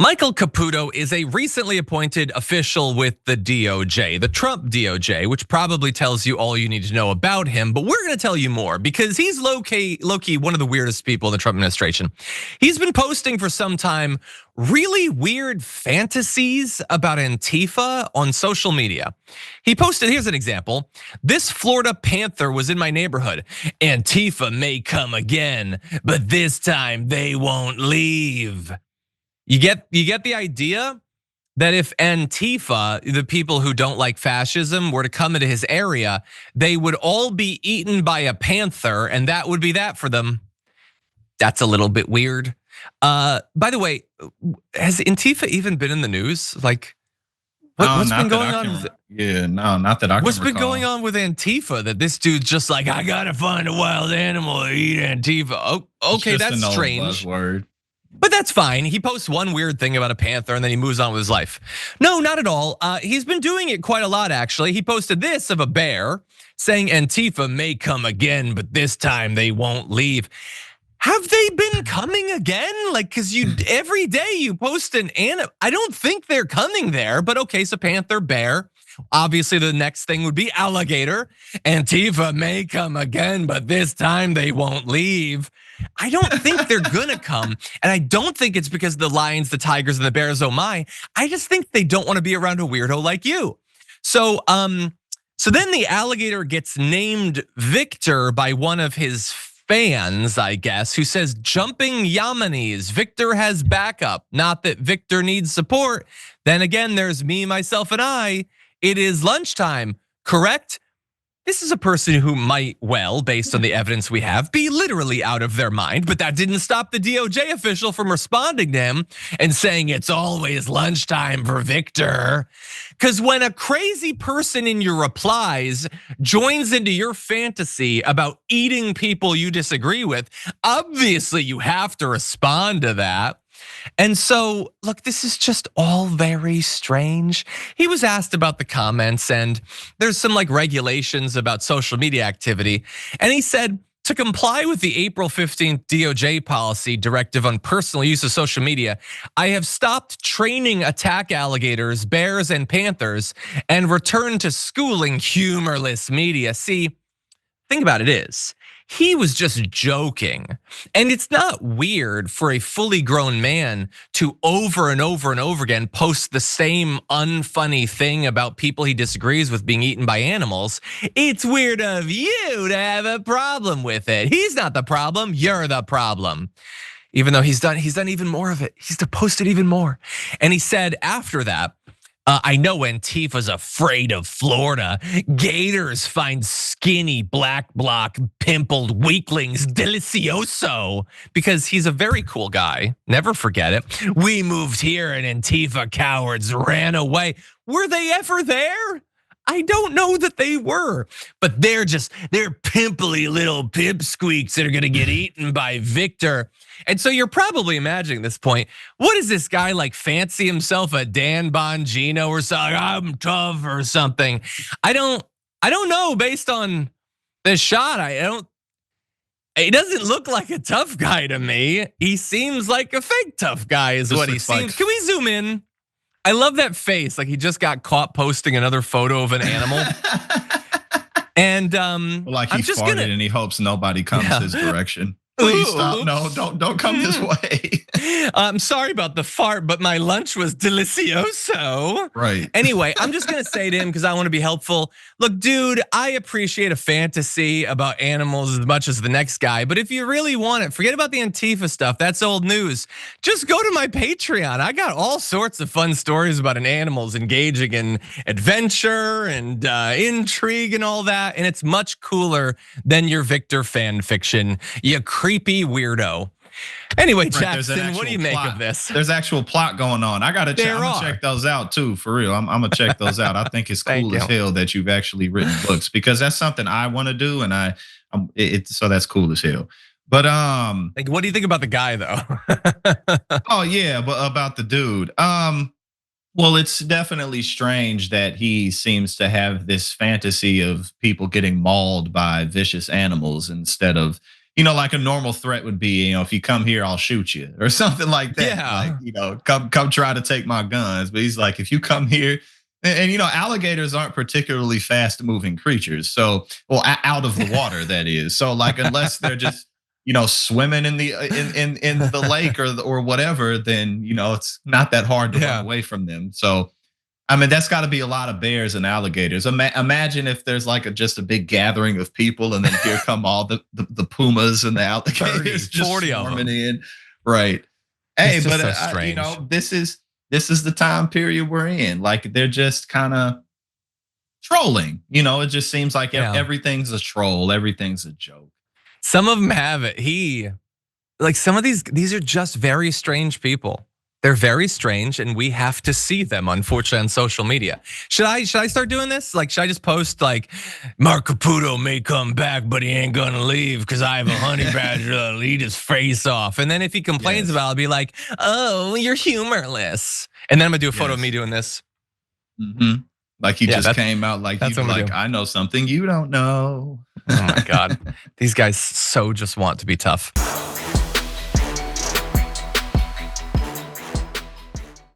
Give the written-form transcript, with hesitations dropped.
Michael Caputo is a recently appointed official with the DOJ, the Trump DOJ, which probably tells you all you need to know about him, but we're gonna tell you more because he's low-key one of the weirdest people in the Trump administration. He's been posting for some time really weird fantasies about Antifa on social media. He posted, here's an example. This Florida Panther was in my neighborhood. Antifa may come again, but this time they won't leave. You get the idea that if Antifa, the people who don't like fascism, were to come into his area, they would all be eaten by a panther, and that would be that for them. That's a little bit weird. By the way, has Antifa even been in the news? Like, what's been going on? Not that I can What's been recall. going on with Antifa that this dude's just like, I gotta find a wild animal to eat Antifa? Oh, okay, that's strange. Buzzword. But that's fine. He posts one weird thing about a panther and then he moves on with his life. No, not at all. He's been doing it quite a lot, actually. He posted this of a bear saying Antifa may come again, but this time they won't leave. Have they been coming again? Like, cause every day you post an animal. I don't think they're coming there, but okay, so panther, bear. Obviously, the next thing would be alligator. Antifa may come again, but this time they won't leave. I don't think they're gonna come. And I don't think it's because the lions, the tigers, and the bears, oh my. I just think they don't wanna be around a weirdo like you. So then the alligator gets named Victor by one of his fans, I guess, who says, jumping Yamanis, Victor has backup. Not that Victor needs support. Then again, there's me, myself, and I. It is lunchtime, correct? This is a person who might well, based on the evidence we have, be literally out of their mind, but that didn't stop the DOJ official from responding to him and saying it's always lunchtime for Victor. Because when a crazy person in your replies joins into your fantasy about eating people you disagree with, obviously you have to respond to that. And so, look, this is just all very strange. He was asked about the comments and there's some like regulations about social media activity. And he said, to comply with the April 15th DOJ policy directive on personal use of social media, I have stopped training attack alligators, bears, and panthers and returned to schooling humorless media. See, thing about it is, he was just joking. And it's not weird for a fully grown man to over and over and over again post the same unfunny thing about people he disagrees with being eaten by animals. It's weird of you to have a problem with it. He's not the problem, you're the problem. Even though he's done even more of it. He's posted even more. And he said after that, I know Antifa's afraid of Florida. Gators find skinny, black bloc, pimpled weaklings delicioso. Because he's a very cool guy, never forget it. We moved here and Antifa cowards ran away. Were they ever there? I don't know that they were, but they're pimply little pipsqueaks that are gonna get eaten by Victor. And so you're probably imagining this point, what is this guy like, fancy himself a Dan Bongino or something? I'm tough or something. I don't know based on the shot. He doesn't look like a tough guy to me. He seems like a fake tough guy is what he seems. Can we zoom in? I love that face, like he just got caught posting another photo of an animal. And like he farted and he hopes nobody comes his direction. Please stop. No, don't come this way. I'm sorry about the fart, but my lunch was delicioso. Right. Anyway, I'm just gonna say to him because I want to be helpful. Look, dude, I appreciate a fantasy about animals as much as the next guy. But if you really want it, forget about the Antifa stuff. That's old news. Just go to my Patreon. I got all sorts of fun stories about an animals engaging in adventure and intrigue and all that. And it's much cooler than your Victor fan fiction. You creepy weirdo. Anyway, Jackson, what do you make of this? There's actual plot going on. I'm gonna check those out too, for real. I'm gonna check those out. I think it's cool as hell that you've actually written books because that's something I want to do, and so that's cool as hell. But like, what do you think about the guy though? Oh yeah, but about the dude. Well, it's definitely strange that he seems to have this fantasy of people getting mauled by vicious animals instead of like a normal threat would be, if you come here, I'll shoot you or something like that. Yeah. Like, come try to take my guns. But he's like, if you come here, and alligators aren't particularly fast moving creatures. So, well, out of the water, that is. So like, unless they're just, swimming in the lake or whatever, then, it's not that hard to run away from them. So, I mean, that's got to be a lot of bears and alligators. Imagine if there's like just a big gathering of people, and then here come all the pumas and the alligators 30, 40 of them in. Right. Hey, but so strange. This is the time period we're in. Like, they're just kind of trolling. It just seems like everything's a troll, everything's a joke. Some of them have it. Some of these are just very strange people. They're very strange, and we have to see them, unfortunately, on social media. Should I start doing this? Like, should I just post like, Mark Caputo may come back, but he ain't gonna leave because I have a honey badger that'll eat his face off. And then if he complains about it, I'll be like, oh, you're humorless. And then I'm gonna do a photo of me doing this. Mm-hmm. Like he just came out like, he's like, I know something you don't know. Oh my God. These guys so just want to be tough.